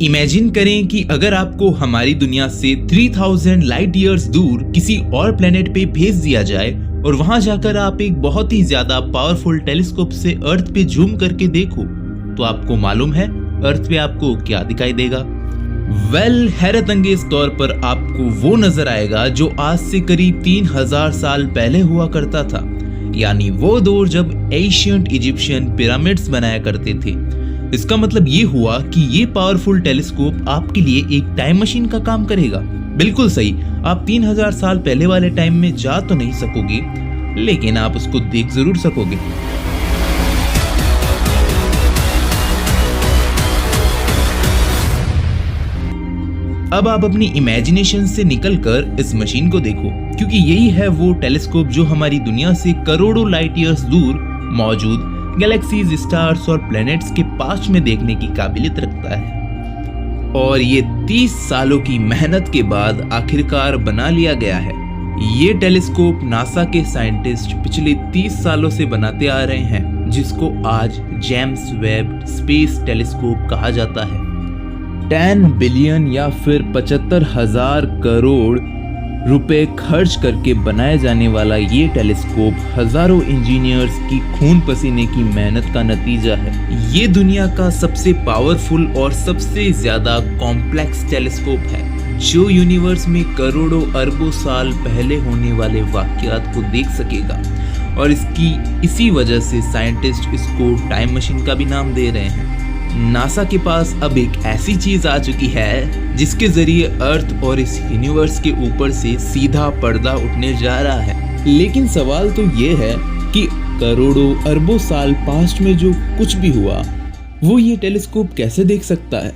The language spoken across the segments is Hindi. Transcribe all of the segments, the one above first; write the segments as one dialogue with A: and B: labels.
A: इमेजिन करें कि अगर आपको हमारी दुनिया से 3000 लाइट ईयर्स दूर किसी और प्लेनेट पे भेज दिया जाए और वहां जाकर आप एक बहुत ही ज्यादा पावरफुल टेलीस्कोप से अर्थ पे जूम करके देखो, तो आपको मालूम है अर्थ पे आपको क्या दिखाई देगा? हैरत अंगेज तौर पर आपको वो नजर आएगा जो आज से करीब 3000 साल पहले हुआ करता था, यानी वो दौर जब एशियंट इजिप्शियन पिरामिड्स बनाया करते थे। इसका मतलब ये हुआ कि ये पावरफुल टेलीस्कोप आपके लिए एक टाइम मशीन का काम करेगा। बिल्कुल सही, आप 3000 साल पहले वाले टाइम में जा तो नहीं सकोगे, लेकिन आप उसको देख जरूर सकोगे। अब आप अपनी इमेजिनेशन से निकलकर इस मशीन को देखो, क्योंकि यही है वो टेलीस्कोप जो हमारी दुनिया से करोड़ों लाइट ईयर्स दूर मौजूद गैलेक्सीज, स्टार्स और प्लैनेट्स के पास में देखने की काबिलियत रखता है। और ये 30 सालों की मेहनत के बाद आखिरकार बना लिया गया है। ये टेलीस्कोप नासा के साइंटिस्ट पिछले 30 सालों से बनाते आ रहे हैं, जिसको आज जेम्स वेब स्पेस टेलीस्कोप कहा जाता है। 10 बिलियन या फिर 75,000 करोड़ रुपए खर्च करके बनाए जाने वाला ये टेलीस्कोप हजारों इंजीनियर्स की खून पसीने की मेहनत का नतीजा है। ये दुनिया का सबसे पावरफुल और सबसे ज्यादा कॉम्प्लेक्स टेलीस्कोप है, जो यूनिवर्स में करोड़ों अरबों साल पहले होने वाले वाकयात को देख सकेगा। और इसी वजह से साइंटिस्ट इसको टाइम मशीन का भी नाम दे रहे हैं। नासा के पास अब एक ऐसी चीज आ चुकी है जिसके जरिए अर्थ और इस यूनिवर्स के ऊपर से सीधा पर्दा उठने जा रहा है। लेकिन सवाल तो ये है कि करोड़ों अरबों साल पास्ट में जो कुछ भी हुआ वो ये टेलीस्कोप कैसे देख सकता है?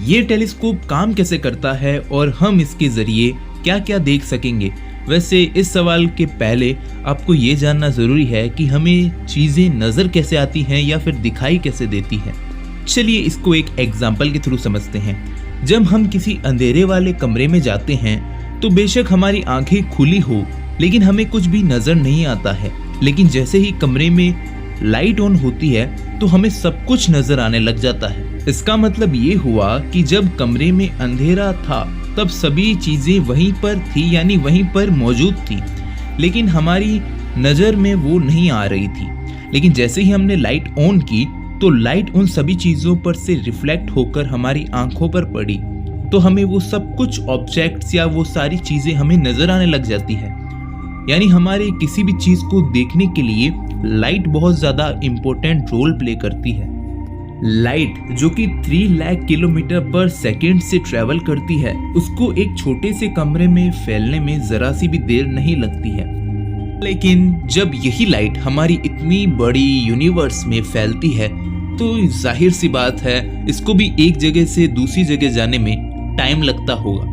A: ये टेलीस्कोप काम कैसे करता है और हम इसके जरिए क्या क्या देख सकेंगे? वैसे इस सवाल के पहले आपको ये जानना जरूरी है कि हमें चीजें नजर कैसे आती हैं या फिर दिखाई कैसे देती हैं। चलिए इसको एक एग्जाम्पल के थ्रू समझते हैं। जब हम किसी अंधेरे वाले कमरे में जाते हैं तो बेशक हमारी आंखें खुली हो, लेकिन हमें कुछ भी नजर नहीं आता है। लेकिन जैसे ही कमरे में लाइट ऑन होती है तो हमें सब कुछ नजर आने लग जाता है। इसका मतलब ये हुआ कि जब कमरे में अंधेरा था तब सभी चीजें वहीं पर थी, यानी वहीं पर मौजूद थी, लेकिन हमारी नजर में वो नहीं आ रही थी। लेकिन जैसे ही हमने लाइट ऑन की तो लाइट उन सभी चीजों पर से रिफ्लेक्ट होकर हमारी आंखों पर पड़ी, तो हमें वो सब कुछ ऑब्जेक्ट्स या वो सारी चीजें हमें नजर आने लग जाती है। यानी हमारे किसी भी चीज को देखने के लिए लाइट बहुत ज्यादा इंपॉर्टेंट रोल प्ले करती है। लाइट जो कि 3 लाख किलोमीटर पर सेकेंड से ट्रेवल करती है, उसको एक छोटे से कमरे में फैलने में जरा सी भी देर नहीं लगती है। लेकिन जब यही लाइट हमारी इतनी बड़ी यूनिवर्स में फैलती है तो जाहिर सी बात है इसको भी एक जगह से दूसरी जगह जाने में टाइम लगता होगा।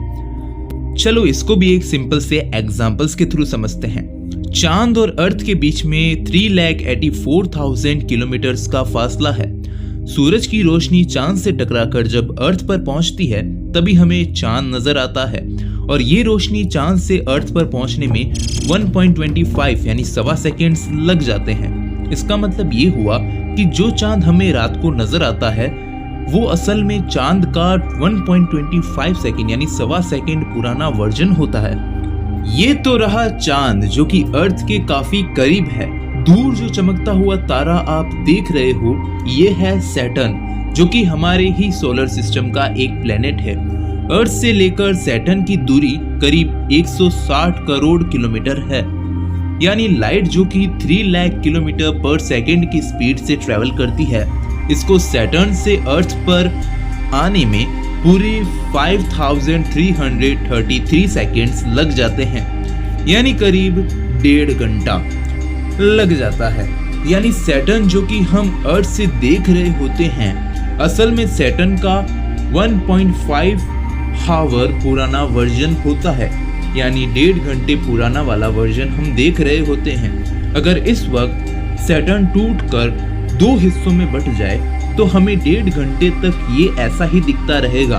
A: चलो इसको भी एक सिंपल से एग्जांपल्स के थ्रू समझते हैं। चांद और अर्थ के बीच में 3,84,000 किलोमीटर का फासला है। सूरज की रोशनी चांद से टकराकर जब अर्थ पर पहुंचती है तभी हमें चांद नजर आता है, और ये रोशनी चांद से अर्थ पर पहुंचने में 1.25 यानी 1.25 सेकेंड्स लग जाते हैं। इसका मतलब ये हुआ कि जो चांद हमें रात को नजर आता है वो असल में चांद का 1.25 सेकेंड यानी 1.25 सेकेंड पुराना वर्जन होता है। ये तो रहा चांद जो कि अर्थ के काफी करीब है। दूर जो चमकता हुआ तारा आप देख रहे हो ये है सैटर्न, जो कि हमारे ही सोलर सिस्टम का एक प्लेनेट है। अर्थ से लेकर सैटर्न की दूरी करीब 160 करोड़ किलोमीटर है। यानी लाइट जो कि 3 लाख किलोमीटर पर सेकेंड की स्पीड से ट्रेवल करती है, इसको सैटर्न से अर्थ पर आने में पूरे 5333 सेकेंड्स लग जाते हैं, यानी करीब 1.5 घंटा लग जाता है। यानी सैटर्न जो कि हम अर्थ से देख रहे होते हैं, असल में सैटर्न का 1.5 हावर पुराना वर्जन होता है, यानी 1.5 घंटे पुराना वाला वर्जन हम देख रहे होते हैं। अगर इस वक्त सैटर्न टूटकर 2 हिस्सों में बट जाए तो हमें 1.5 घंटे तक ये ऐसा ही दिखता रहेगा,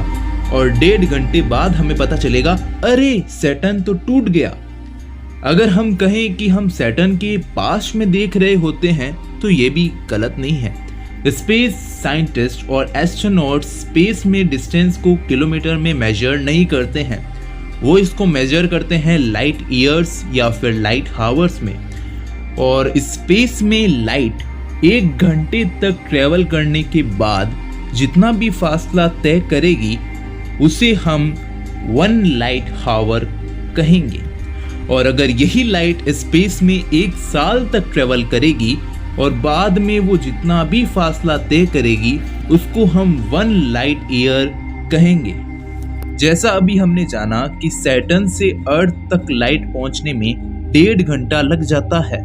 A: और 1.5 घंटे बाद हमें पता चलेगा अरे सैटर्न तो टूट गया। अगर हम कहें कि हम सैटर्न के पास में देख रहे होते हैं तो ये भी गलत नहीं है। स्पेस साइंटिस्ट और एस्ट्रोनॉट स्पेस में डिस्टेंस को किलोमीटर में मेजर नहीं करते हैं, वो इसको मेजर करते हैं लाइट ईयर्स या फिर लाइट हावर्स में। और स्पेस में लाइट 1 घंटे तक ट्रेवल करने के बाद जितना भी फासला तय करेगी उसे हम 1 लाइट हावर कहेंगे। और अगर यही लाइट स्पेस में 1 साल तक ट्रेवल करेगी और बाद में वो जितना भी फासला तय करेगी उसको हम 1 लाइट ईयर कहेंगे। जैसा अभी हमने जाना कि सैटर्न से अर्थ तक लाइट पहुंचने में 1.5 घंटा लग जाता है,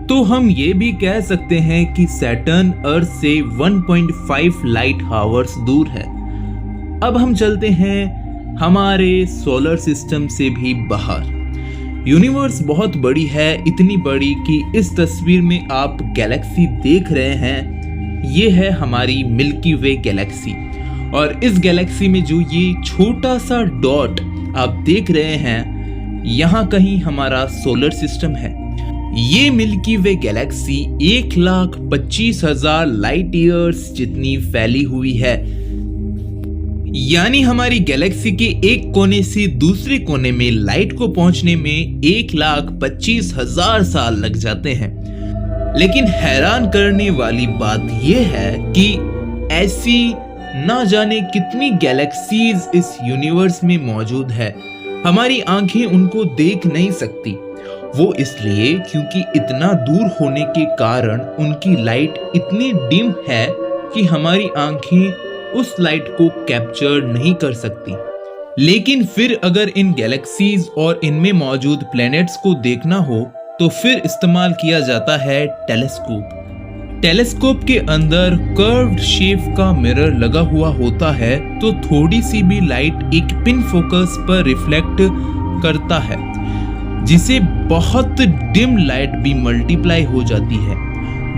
A: तो हम ये भी कह सकते हैं कि सैटर्न अर्थ से 1.5 लाइट हावर्स दूर है। अब हम चलते हैं हमारे सोलर सिस्टम से भी बाहर। यूनिवर्स बहुत बड़ी है, इतनी बड़ी कि इस तस्वीर में आप गैलेक्सी देख रहे हैं, ये है हमारी मिल्की वे गैलेक्सी। और इस गैलेक्सी में जो ये छोटा सा डॉट आप देख रहे हैं, यहाँ कहीं हमारा सोलर सिस्टम है। ये मिल्की वे गैलेक्सी 1,25,000 लाइट ईयर्स जितनी फैली हुई है। यानी हमारी गैलेक्सी के एक कोने से दूसरे कोने में लाइट को पहुंचने में 1,25,000 साल लग जाते हैं। लेकिन हैरान करने वाली बात यह है कि ऐसी ना जाने कितनी गैलेक्सीज इस यूनिवर्स में मौजूद है, हमारी आंखें उनको देख नहीं सकती। वो इसलिए क्योंकि इतना दूर होने के कारण उनकी लाइट इतनी डिम है कि हमारी आंखें उस लाइट को कैप्चर नहीं कर सकती। लेकिन फिर अगर इन गैलेक्सीज और इनमें मौजूद प्लैनेट्स को देखना हो तो फिर इस्तेमाल किया जाता है टेलीस्कोप। टेलीस्कोप के अंदर कर्व्ड शेप का मिरर लगा हुआ होता है, तो थोड़ी सी भी लाइट एक पिन फोकस पर रिफ्लेक्ट करता है, जिसे बहुत डिम लाइट भी मल्टीप्लाई हो जाती है।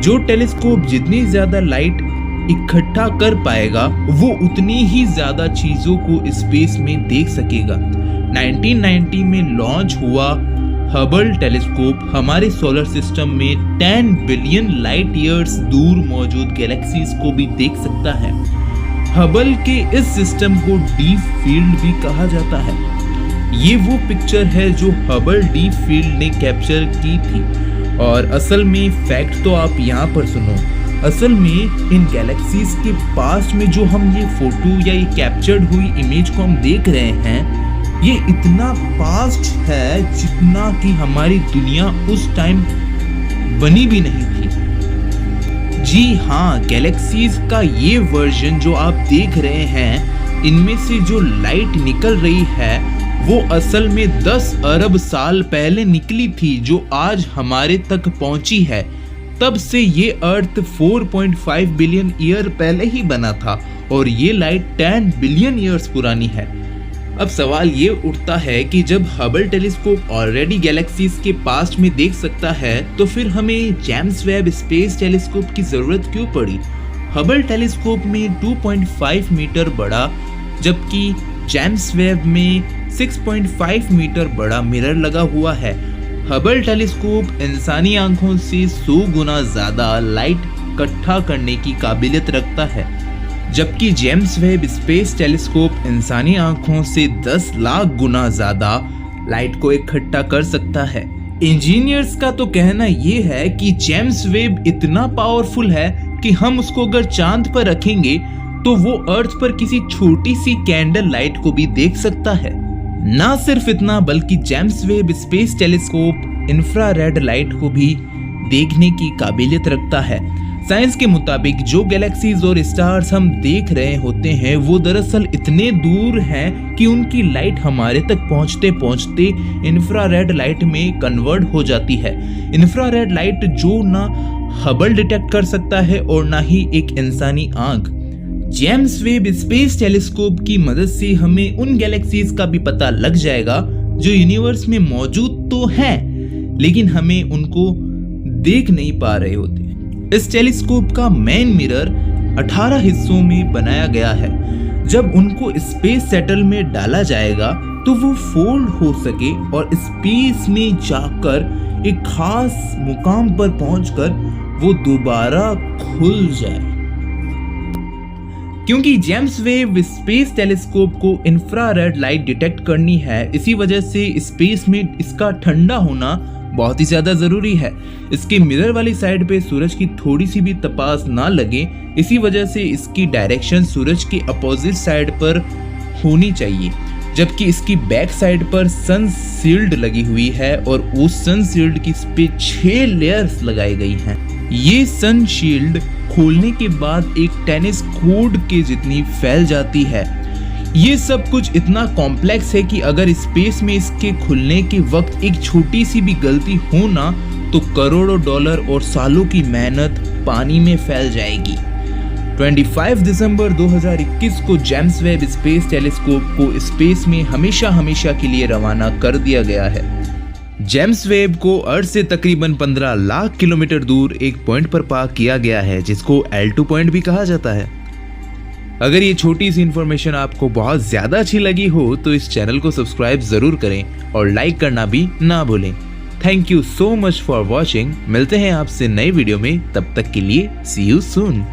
A: जो टेलीस्कोप जितनी ज्यादा लाइट इकट्ठा कर पाएगा वो उतनी ही ज्यादा चीजों को स्पेस में देख सकेगा। 1990 में लॉन्च हुआ हबल टेलीस्कोप हमारे सोलर सिस्टम में 10 बिलियन लाइट ईयर्स दूर मौजूद गैलेक्सीज को भी देख सकता है। हबल के इस सिस्टम को डीप फील्ड भी कहा जाता है। ये वो पिक्चर है जो हबल डीप फील्ड ने कैप्चर की थी। और असल में फैक्ट तो आप यहाँ पर सुनो। असल में इन गैलेक्सीज के पास में जो हम ये फोटो या ये कैप्चर्ड हुई इमेज को हम देख रहे हैं, ये इतना पास्ट है जितना कि हमारी दुनिया उस टाइम बनी भी नहीं थी। जी हाँ, गैलेक्सीज का ये वर्जन जो आप देख रहे हैं, इनमें से जो लाइट निकल रही है वो असल में 10 अरब साल पहले निकली थी, जो आज हमारे तक पहुंची है। तब से ये अर्थ 4.5 बिलियन ईयर पहले ही बना था और ये लाइट 10 बिलियन ईयर्स पुरानी है। अब सवाल ये उठता है कि जब हबल टेलीस्कोप ऑलरेडी गैलेक्सीज के पास्ट में देख सकता है, तो फिर हमें जेम्स वेब स्पेस टेलीस्कोप की जरूरत क्यों पड़ी? हबल टेलीस्कोप में 2.5 मीटर बड़ा जबकि जेम्स वेब में 6.5 मीटर बड़ा मिरर लगा हुआ है। हबल टेलीस्कोप इंसानी आंखों से 100 गुना ज्यादा लाइट इकट्ठा करने की काबिलियत रखता है, जबकि जेम्स वेब स्पेस टेलीस्कोप इंसानी आंखों से 10 लाख गुना ज्यादा लाइट को इकट्ठा कर सकता है। इंजीनियर्स का तो कहना ये है कि जेम्स वेब इतना पावरफुल है कि हम उसको अगर चांद पर रखेंगे तो वो अर्थ पर किसी छोटी सी कैंडल लाइट को भी देख सकता है। ना सिर्फ इतना, बल्कि James Webb space telescope infrared light को भी देखने की काबिलियत रखता है। साइंस के मुताबिक जो गैलेक्सीज और स्टार्स हम देख रहे होते हैं वो दरअसल इतने दूर हैं कि उनकी लाइट हमारे तक पहुंचते पहुंचते इंफ्रारेड लाइट में कन्वर्ट हो जाती है। इंफ्रारेड लाइट जो ना हबल डिटेक्ट कर सकता है और ना ही एक इंसानी आंख। जेम्स वेब स्पेस टेलीस्कोप की मदद से हमें उन गैलेक्सीज का भी पता लग जाएगा जो यूनिवर्स में मौजूद तो हैं, लेकिन हमें उनको देख नहीं पा रहे होते। इस टेलीस्कोप का मेन मिरर 18 हिस्सों में बनाया गया है। जब उनको स्पेस शटल में डाला जाएगा तो वो फोल्ड हो सके और स्पेस में जाकर एक खास मुकाम पर पहुंचकर वो दोबारा खुल जाए। क्योंकि जेम्स वेब स्पेस टेलीस्कोप को इंफ्रारेड लाइट डिटेक्ट करनी है, इसी वजह से स्पेस में इसका ठंडा होना बहुत ही ज्यादा जरूरी है। इसके मिरर वाली साइड पे सूरज की थोड़ी सी भी तपास ना लगे, इसी वजह से इसकी डायरेक्शन सूरज के अपोजिट साइड पर होनी चाहिए, जबकि इसकी बैक साइड पर सन शील्ड लगी हुई है और उस सन शील्ड की पे 6 लेयर्स लगाई गई हैं। ये सन शील्ड खोलने के बाद एक टेनिस कोर्ट के जितनी फैल जाती है। ये सब कुछ इतना कॉम्प्लेक्स है कि अगर स्पेस में इसके खुलने के वक्त एक छोटी सी भी गलती हो ना तो करोड़ों डॉलर और सालों की मेहनत पानी में फैल जाएगी। 25 दिसंबर 2021 को जेम्स वेब स्पेस टेलीस्कोप को स्पेस में हमेशा के लिए रवाना कर दिया गया है। जेम्स वेब को अर्थ से तकरीबन 15 लाख किलोमीटर दूर एक पॉइंट पर पार्क किया गया है, जिसको L2 पॉइंट भी कहा जाता है। अगर ये छोटी सी इंफॉर्मेशन आपको बहुत ज्यादा अच्छी लगी हो तो इस चैनल को सब्सक्राइब जरूर करें और लाइक करना भी ना भूलें। Thank you so much for watching. मिलते हैं आपसे नए वीडियो में, तब तक के लिए सी यू सून।